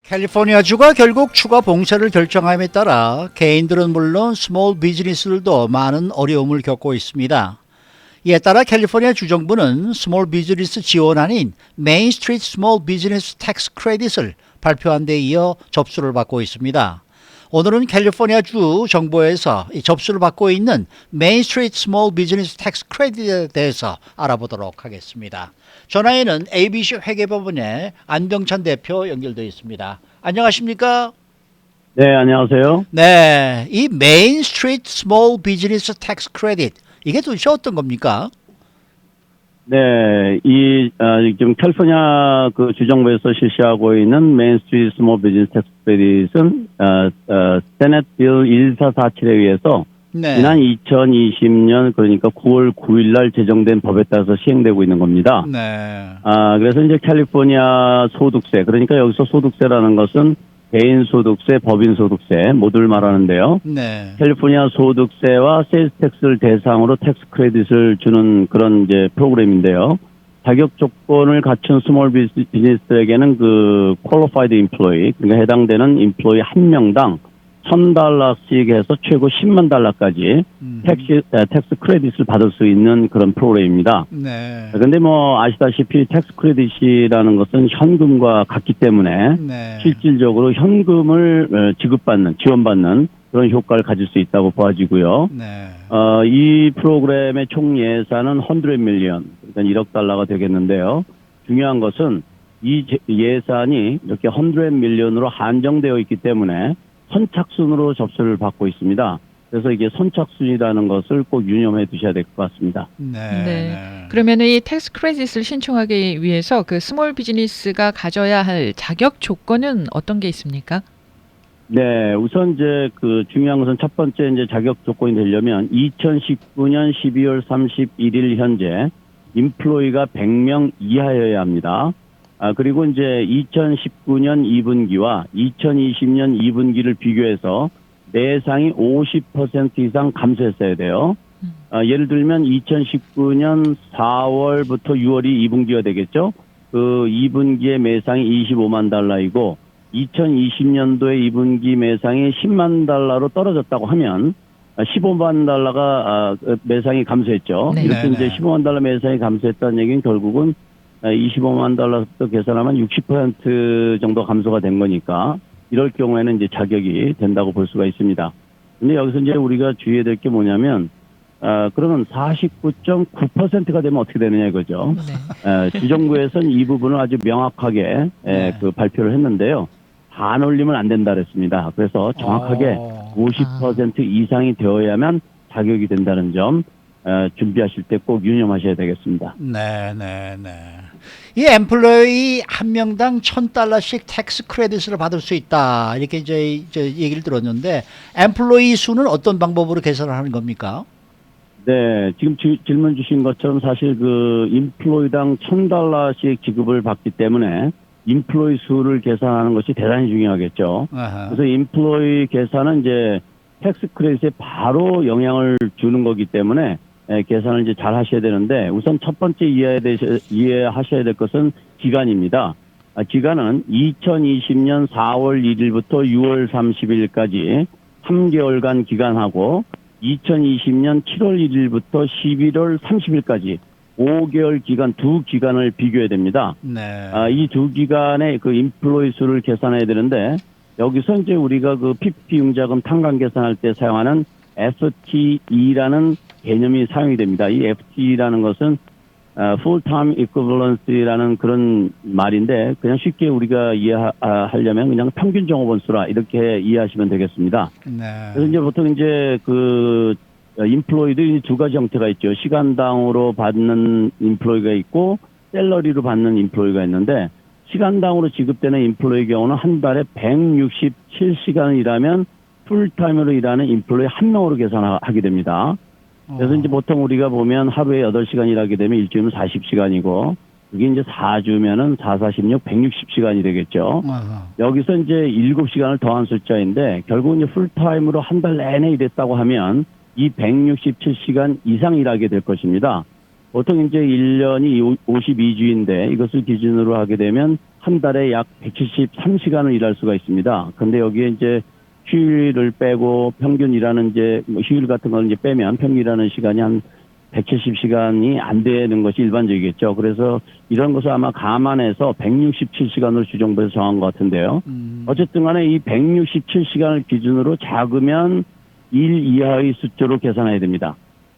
캘리포니아주가 결국 추가 봉쇄를 결정함에 따라 개인들은 물론 스몰 비즈니스들도 많은 어려움을 겪고 있습니다. 이에 따라 캘리포니아 주정부는 스몰 비즈니스 지원안인 메인 스트리트 스몰 비즈니스 텍스 크레딧을 발표한 데 이어 접수를 받고 있습니다. 오늘은 캘리포니아 주 정부에서 이 접수를 받고 있는 메인 스트리트 스몰 비즈니스 텍스 크레딧에 대해서 알아보도록 하겠습니다. 전화에는 ABC 회계법원의 안병찬 대표 연결되어 있습니다. 안녕하십니까? 네, 안녕하세요. 네, 이 메인 스트리트 스몰 비즈니스 텍스 크레딧 이게 도대체 어떤 겁니까? 네, 지금 캘리포니아 그 주정부에서 실시하고 있는 메인 스트리트 스몰 비즈니스 텍스 크레딧은, 세넷 빌 1447에 의해서 네. 지난 2020년 그러니까 9월 9일 날 제정된 법에 따라서 시행되고 있는 겁니다. 네. 그래서 이제 캘리포니아 소득세, 그러니까 여기서 소득세라는 것은 개인 소득세, 법인 소득세 모두를 말하는데요. 네. 캘리포니아 소득세와 세일스 텍스를 대상으로 텍스 크레딧을 주는 그런 이제 프로그램인데요. 자격 조건을 갖춘 스몰 비즈니스들에게는 그 퀄리파이드 임플로이, 그러니까 해당되는 임플로이 한 명당 $1,000씩 해서 최고 $10만 까지 텍스 크레딧을 받을 수 있는 그런 프로그램입니다. 네. 그런데 뭐 아시다시피 텍스 크레딧이라는 것은 현금과 같기 때문에 네. 실질적으로 현금을 지원받는 그런 효과를 가질 수 있다고 보아지고요. 네. 이 프로그램의 총 예산은 100 밀리언, 그러니까 $1억 되겠는데요. 중요한 것은 이 예산이 이렇게 100 밀리언으로 한정되어 있기 때문에 선착순으로 접수를 받고 있습니다. 그래서 이게 선착순이라는 것을 꼭 유념해 두셔야 될 것 같습니다. 네. 네. 그러면 이 텍스 크레딧을 신청하기 위해서 그 스몰 비즈니스가 가져야 할 자격 조건은 어떤 게 있습니까? 네, 우선 이제 그 중요한 것은 첫 번째 이제 자격 조건이 되려면 2019년 12월 31일 현재 임플로이가 100명 이하여야 합니다. 그리고 이제 2019년 2분기와 2020년 2분기를 비교해서 내상이 50% 이상 감소했어야 돼요. 예를 들면 2019년 4월부터 6월이 2분기가 되겠죠. 그 2분기의 매상이 $25만, 2020년도에 2분기 매상이 $10만 떨어졌다고 하면 $15만 매상이 감소했죠. 네. 이렇게 네네. 이제 $15만 매상이 감소했다는 얘기는 결국은 $25만 계산하면 60% 정도 감소가 된 거니까 이럴 경우에는 이제 자격이 된다고 볼 수가 있습니다. 근데 여기서 이제 우리가 주의해야 될 게 뭐냐면, 그러면 49.9%가 되면 어떻게 되느냐 이거죠. 네. 주정부에서는 이 부분을 아주 명확하게 네. 그 발표를 했는데요. 반 올리면 안 된다 그랬습니다. 그래서 정확하게 50% 이상이 되어야만 자격이 된다는 점 준비하실 때 꼭 유념하셔야 되겠습니다. 네, 네, 네. 이 엠플로이 한 명당 $1,000씩 텍스 크레딧을 받을 수 있다. 이렇게 이제 얘기를 들었는데 엠플로이 수는 어떤 방법으로 계산을 하는 겁니까? 네, 지금 질문 주신 것처럼 사실 그 인플로이당 $1,000씩 지급을 받기 때문에 인플로이 수를 계산하는 것이 대단히 중요하겠죠. 아하. 그래서 인플로이 계산은 이제 텍스 크레딧에 바로 영향을 주는 거기 때문에 계산을 이제 잘 하셔야 되는데 우선 첫 번째 이해하셔야 될 것은 기간입니다. 기간은 2020년 4월 1일부터 6월 30일까지 3개월간 기간하고 2020년 7월 1일부터 11월 30일까지 5개월 기간 두 기간을 비교해야 됩니다. 네. 이 두 기간의 그 인플로이 수를 계산해야 되는데 여기서 이제 우리가 그 PPP 융자금 탕감 계산할 때 사용하는 FTE라는 개념이 사용이 됩니다. 이 FTE라는 것은 Full-Time Equivalency라는 그런 말인데 그냥 쉽게 우리가 이해하려면 그냥 평균 종업원 수라 이렇게 이해하시면 되겠습니다. 네. 그래서 이제 보통 이제 그 인플로이도 두 가지 형태가 있죠. 시간당으로 받는 인플로이가 있고 셀러리로 받는 인플로이가 있는데 시간당으로 지급되는 인플로이 경우는 한 달에 167시간을 일하면 풀타임으로 일하는 인플로이 한 명으로 계산하게 됩니다. 그래서 이제 보통 우리가 보면 하루에 8시간 일하게 되면 일주일은 40시간이고 그게 이제 4주면은 4, 46, 160시간이 되겠죠. 아하. 여기서 이제 7시간을 더한 숫자인데 결국 이제 풀타임으로 한 달 내내 일했다고 하면 이 167시간 이상 일하게 될 것입니다. 보통 이제 1년이 52주인데 이것을 기준으로 하게 되면 한 달에 약 173시간을 일할 수가 있습니다. 근데 여기에 이제 휴일을 빼고 평균 일하는 이제 뭐 휴일 같은 걸 이제 빼면 평균 일하는 시간이 한 170시간이 안 되는 것이 일반적이겠죠. 그래서 이런 것을 아마 감안해서 167시간으로 주정부에서 정한 것 같은데요. 어쨌든 간에 이 167시간을 기준으로 작으면 1 이하의 숫자로 계산해야 됩니다.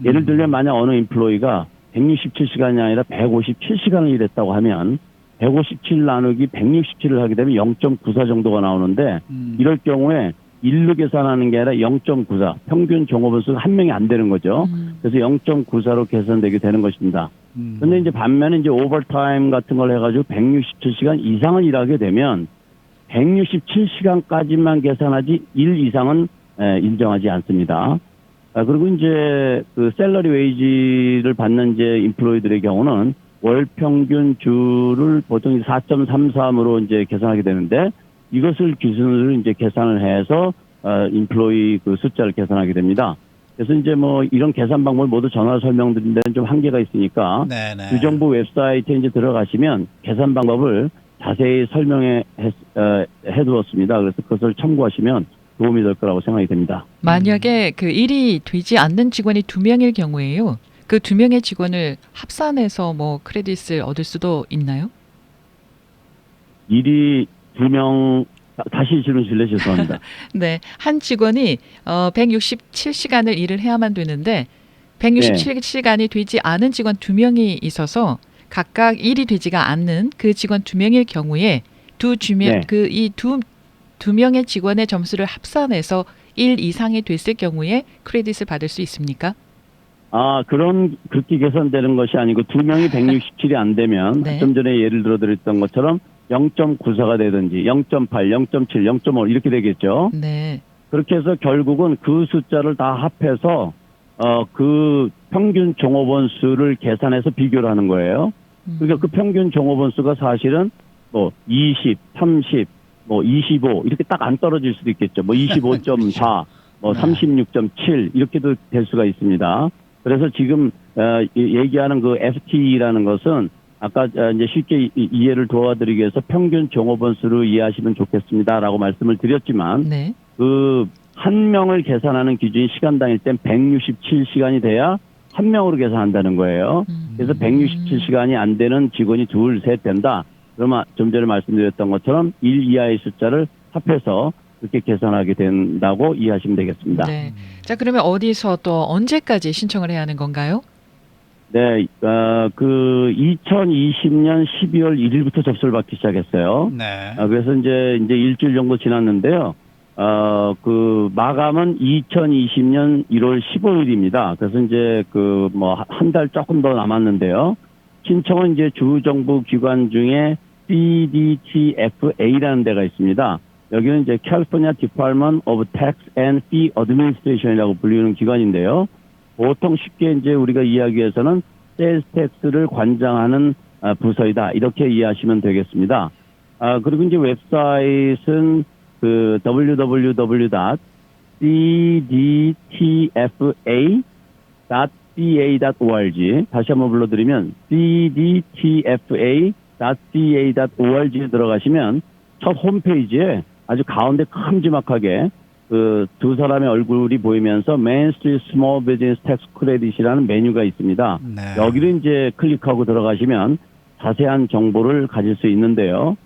예를 들면 만약 어느 인플로이가 167시간이 아니라 157시간을 일했다고 하면 157 나누기 167을 하게 되면 0.94 정도가 나오는데 이럴 경우에 1로 계산하는 게 아니라 0.94 평균 종업원 수가 한 명이 안 되는 거죠. 그래서 0.94로 계산되게 되는 것입니다. 근데 이제 반면에 이제 오버타임 같은 걸 해가지고 167시간 이상을 일하게 되면 167시간까지만 계산하지 1 이상은 인정하지 않습니다. 그리고 이제 그 셀러리 웨이지를 받는 이제 인플로이들의 경우는 월 평균 주를 보통 4.33으로 이제 계산하게 되는데 이것을 기준으로 이제 계산을 해서 인플로이 그 숫자를 계산하게 됩니다. 그래서 이제 뭐 이런 계산 방법을 모두 전화로 설명드린 데는 좀 한계가 있으니까 네네. 주정부 웹사이트에 이제 들어가시면 계산 방법을 자세히 설명해 해두었습니다. 그래서 그것을 참고하시면 도움이 될 거라고 생각이 됩니다. 만약에 그 일이 되지 않는 직원이 2명일 경우에요. 그 2명의 직원을 합산해서 뭐 크레딧을 얻을 수도 있나요? 일이 2명 다시 질문 주실래요? 죄송합니다. 네. 한 직원이 167시간을 일을 해야만 되는데 167시간이 되지 않은 직원 2명이 있어서 각각 일이 되지가 않는 그 직원 2명일 경우에 네. 두 명의 직원의 점수를 합산해서 1 이상이 됐을 경우에 크레딧을 받을 수 있습니까? 그렇게 계산되는 것이 아니고 2명이 167이 안 되면 네. 좀 전에 예를 들어 드렸던 것처럼 0.94가 되든지 0.8, 0.7, 0.5 이렇게 되겠죠. 네. 그렇게 해서 결국은 그 숫자를 다 합해서 그 평균 종업원 수를 계산해서 비교를 하는 거예요. 그러니까 그 평균 종업원 수가 사실은 뭐 20, 30, 뭐 25 이렇게 딱 안 떨어질 수도 있겠죠. 뭐 25.4, 뭐 네. 36.7 이렇게도 될 수가 있습니다. 그래서 지금 얘기하는 그 FTE라는 것은 아까 이제 쉽게 이해를 도와드리기 위해서 평균 종업원 수로 이해하시면 좋겠습니다라고 말씀을 드렸지만 네. 그 한 명을 계산하는 기준이 시간당일 땐 167시간이 돼야 한 명으로 계산한다는 거예요. 그래서 167시간이 안 되는 직원이 둘, 셋 된다. 그러면 좀 전에 말씀드렸던 것처럼 1 이하의 숫자를 합해서 그렇게 계산하게 된다고 이해하시면 되겠습니다. 네. 자, 그러면 어디서 또 언제까지 신청을 해야 하는 건가요? 네, 그 2020년 12월 1일부터 접수를 받기 시작했어요. 네. 그래서 이제 일주일 정도 지났는데요. 그 마감은 2020년 1월 15일입니다. 그래서 이제 그 뭐 한 달 조금 더 남았는데요. 신청은 이제 주정부 기관 중에 CDTFA라는 데가 있습니다. 여기는 이제 California Department of Tax and Fee Administration이라고 불리는 기관인데요. 보통 쉽게 이제 우리가 이야기해서는 세일스 텍스를 관장하는 부서이다. 이렇게 이해하시면 되겠습니다. 그리고 이제 웹사이트는 그 www.cdtfa.ca.org 다시 한번 불러드리면 cdtfa.ca.org에 들어가시면 첫 홈페이지에 아주 가운데 큼지막하게 그 두 사람의 얼굴이 보이면서 Main Street Small Business Tax Credit이라는 메뉴가 있습니다. 네. 여기를 이제 클릭하고 들어가시면 자세한 정보를 가질 수 있는데요.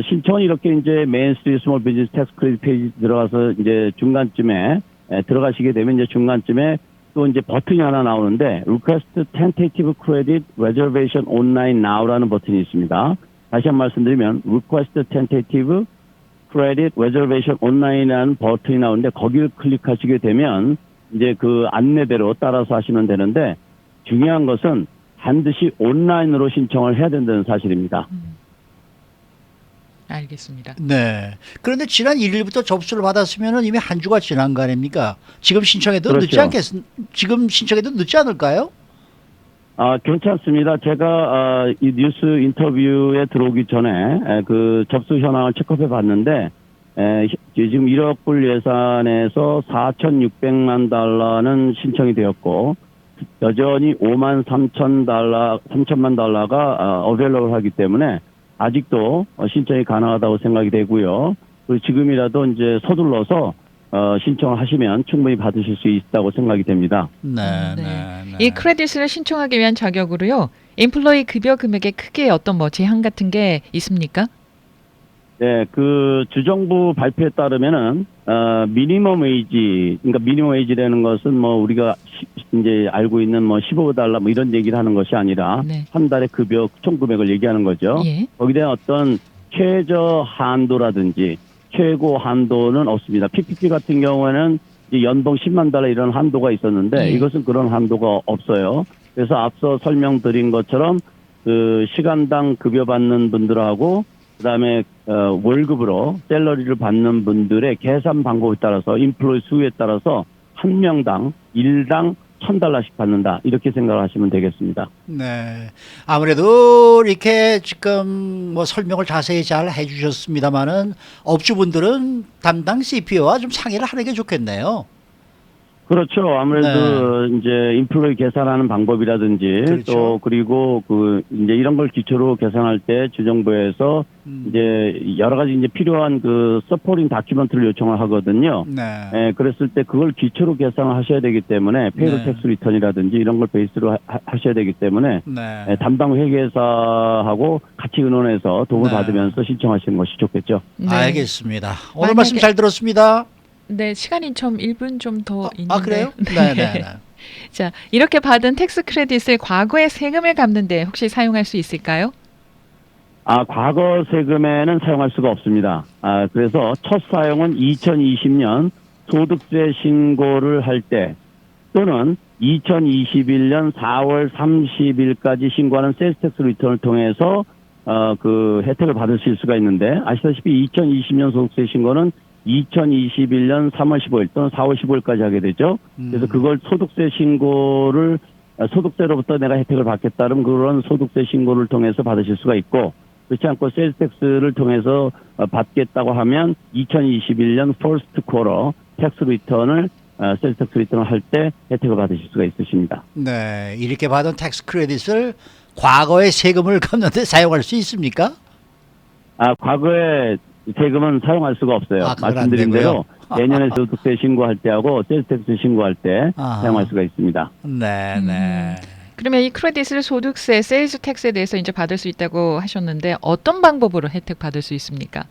신청은 이렇게 이제 Main Street Small Business Tax Credit 페이지 들어가서 이제 중간쯤에 들어가시게 되면 이제 중간쯤에 또 이제 버튼이 하나 나오는데 Request Tentative Credit Reservation Online Now라는 버튼이 있습니다. 다시 한 번 말씀드리면 Request Tentative Credit Reservation Online이라는 버튼이 나오는데 거기를 클릭하시게 되면 이제 그 안내대로 따라서 하시면 되는데 중요한 것은 반드시 온라인으로 신청을 해야 된다는 사실입니다. 알겠습니다. 네. 그런데 지난 1일부터 접수를 받았으면 이미 한 주가 지난 거 아닙니까? 지금 신청해도 그렇죠. 지금 신청해도 늦지 않을까요? 괜찮습니다. 제가 이 뉴스 인터뷰에 들어오기 전에 그 접수 현황을 체크해 봤는데 지금 1억 불 예산에서 4,600만 달러는 신청이 되었고 여전히 53,000만 달러가 어베일러블 하기 때문에 아직도 신청이 가능하다고 생각이 되고요. 그리고 지금이라도 이제 서둘러서 신청을 하시면 충분히 받으실 수 있다고 생각이 됩니다. 네, 네. 네, 네. 이 크레딧을 신청하기 위한 자격으로요. 임플로이 급여 금액에 크게 어떤 뭐 제한 같은 게 있습니까? 네, 그 주정부 발표에 따르면은 미니멈 웨이지, 그러니까 미니멈 웨이지라는 것은 뭐 우리가 이제 알고 있는 뭐 $15 뭐 이런 얘기를 하는 것이 아니라 네. 한 달에 급여 총 금액을 얘기하는 거죠. 예. 거기에 대한 어떤 최저 한도라든지 최고 한도는 없습니다. PPP 같은 경우에는 이제 연봉 $10만 이런 한도가 있었는데 예. 이것은 그런 한도가 없어요. 그래서 앞서 설명드린 것처럼 그 시간당 급여 받는 분들하고 그다음에 월급으로 샐러리를 받는 분들의 계산 방법에 따라서 인플로이 수에 따라서 한 명당 일당 $1,000씩 받는다 이렇게 생각을 하시면 되겠습니다. 네. 아무래도 이렇게 지금 뭐 설명을 자세히 잘 해주셨습니다만은 업주분들은 담당 CPO와 좀 상의를 하는 게 좋겠네요. 그렇죠. 아무래도 이제 인플로이 계산하는 방법이라든지 그렇죠. 또 그리고 그 이제 이런 걸 기초로 계산할 때 주정부에서 이제 여러 가지 이제 필요한 그 서포팅 다큐멘트를 요청을 하거든요. 네. 예, 그랬을 때 그걸 기초로 계산을 하셔야 되기 때문에 페이로 네. 텍스 리턴이라든지 이런 걸 베이스로 하셔야 되기 때문에 네. 담당 회계사하고 같이 의논해서 도움을 네. 받으면서 신청하시는 것이 좋겠죠. 네. 알겠습니다. 오늘 만약에- 말씀 잘 들었습니다. 네, 시간이 좀 1분 좀 더 있는데. 아, 그래요? 네, 네, 네. 자, 이렇게 받은 텍스 크레딧을 과거에 세금을 갚는데 혹시 사용할 수 있을까요? 과거 세금에는 사용할 수가 없습니다. 그래서 첫 사용은 2020년 소득세 신고를 할 때 또는 2021년 4월 30일까지 신고하는 세일스텍스 리턴을 통해서 그 혜택을 받으실 수가 있는데 아시다시피 2020년 소득세 신고는 2021년 3월 15일 또는 4월 15일까지 하게 되죠. 그래서 그걸 소득세 신고를 소득세로부터 내가 혜택을 받겠다는 그런 소득세 신고를 통해서 받으실 수가 있고 그렇지 않고 세일스텍스를 통해서 받겠다고 하면 2021년 퍼스트 쿼터 텍스 리턴을 세일스텍스 리턴을 할 때 혜택을 받으실 수가 있으십니다. 네. 이렇게 받은 텍스 크레딧을 과거의 세금을 갚는데 사용할 수 있습니까? 과거에 세금은 사용할 수가 없어요. 그건 안 말씀드린 되고요. 대로 내년에 소득세 신고할 때하고 세일스텍스 신고할 때 아하. 사용할 수가 있습니다. 네, 네. 그러면 이 크레딧을 소득세, 세일즈 텍스에 대해서 이제 받을 수 있다고 하셨는데 어떤 방법으로 혜택 받을 수 있습니까?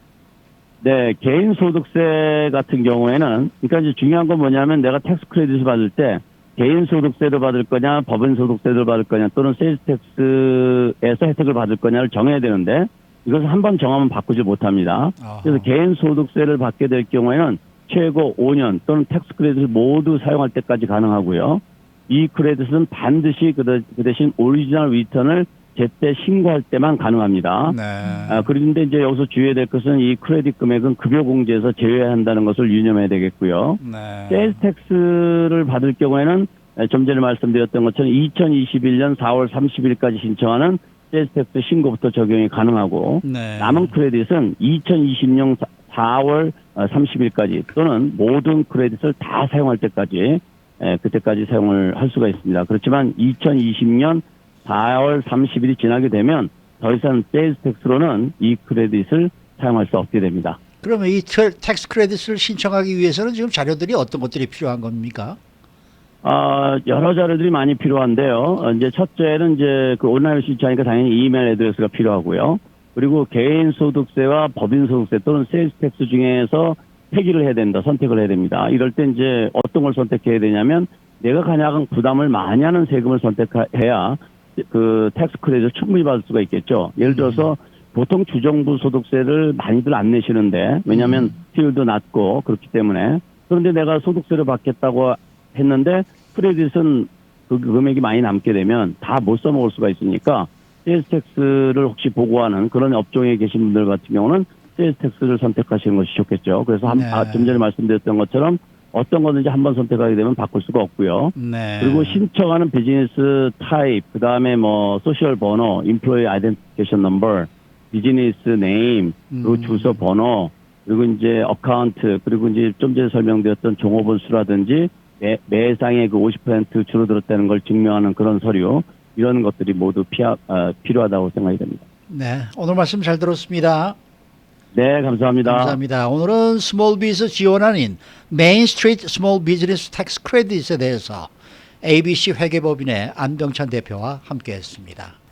네, 개인 소득세 같은 경우에는 그러니까 이제 중요한 건 뭐냐면 내가 텍스 크레딧을 받을 때 개인 소득세를 받을 거냐, 법인 소득세를 받을 거냐, 또는 세일즈 텍스에서 혜택을 받을 거냐를 정해야 되는데 이것을 한번 정하면 바꾸지 못합니다. 그래서 개인 소득세를 받게 될 경우에는 최고 5년 또는 텍스 크레딧을 모두 사용할 때까지 가능하고요. 이 크레딧은 반드시 그 대신 오리지널 리턴을 제때 신고할 때만 가능합니다. 네. 그런데 이제 여기서 주의해야 될 것은 이 크레딧 금액은 급여 공제에서 제외한다는 것을 유념해야 되겠고요. 네. 세일즈 텍스를 받을 경우에는 좀 전에 말씀드렸던 것처럼 2021년 4월 30일까지 신청하는 세일즈 텍스 신고부터 적용이 가능하고 네. 남은 크레딧은 2020년 4월 30일까지 또는 모든 크레딧을 다 사용할 때까지 그때까지 사용을 할 수가 있습니다. 그렇지만 2020년 4월 30일이 지나게 되면 더 이상 세일즈 텍스로는 이 크레딧을 사용할 수 없게 됩니다. 그러면 이 텍스 크레딧을 신청하기 위해서는 지금 자료들이 어떤 것들이 필요한 겁니까? 여러 자료들이 많이 필요한데요. 이제 첫째는 이제 그 온라인 신청하니까 당연히 이메일 애드레스가 필요하고요. 그리고 개인 소득세와 법인 소득세 또는 세일즈 텍스 중에서 폐기를 해야 된다, 선택을 해야 됩니다. 이럴 때 이제 어떤 걸 선택해야 되냐면 내가 가장 부담을 많이 하는 세금을 선택해야 그 텍스 크레딧을 충분히 받을 수가 있겠죠. 예를 들어서 보통 주정부 소득세를 많이들 안 내시는데 왜냐하면 세율도 낮고 그렇기 때문에 그런데 내가 소득세를 받겠다고 했는데 크레딧은 그 금액이 많이 남게 되면 다 못 써먹을 수가 있으니까 세일즈 텍스를 혹시 보고하는 그런 업종에 계신 분들 같은 경우는 세일즈 텍스를 선택하시는 것이 좋겠죠. 그래서 네. 좀 전에 말씀드렸던 것처럼 어떤 거든지 한번 선택하게 되면 바꿀 수가 없고요. 네. 그리고 신청하는 비즈니스 타입, 그 다음에 뭐 소셜 번호, 임플로이 아이덴티피케이션 넘버, 비즈니스 네임, 그리고 주소 번호, 그리고 이제 어카운트, 그리고 이제 좀 전에 설명드렸던 종업원 수라든지 매상의 그 50% 줄어들었다는 걸 증명하는 그런 서류, 이런 것들이 모두 필요하다고 생각이 됩니다. 네, 오늘 말씀 잘 들었습니다. 네, 감사합니다. 감사합니다. 오늘은 스몰 비즈 지원 아닌 메인 스트리트 스몰 비즈니스 텍스 크레딧에 대해서 ABC 회계법인의 안병찬 대표와 함께했습니다.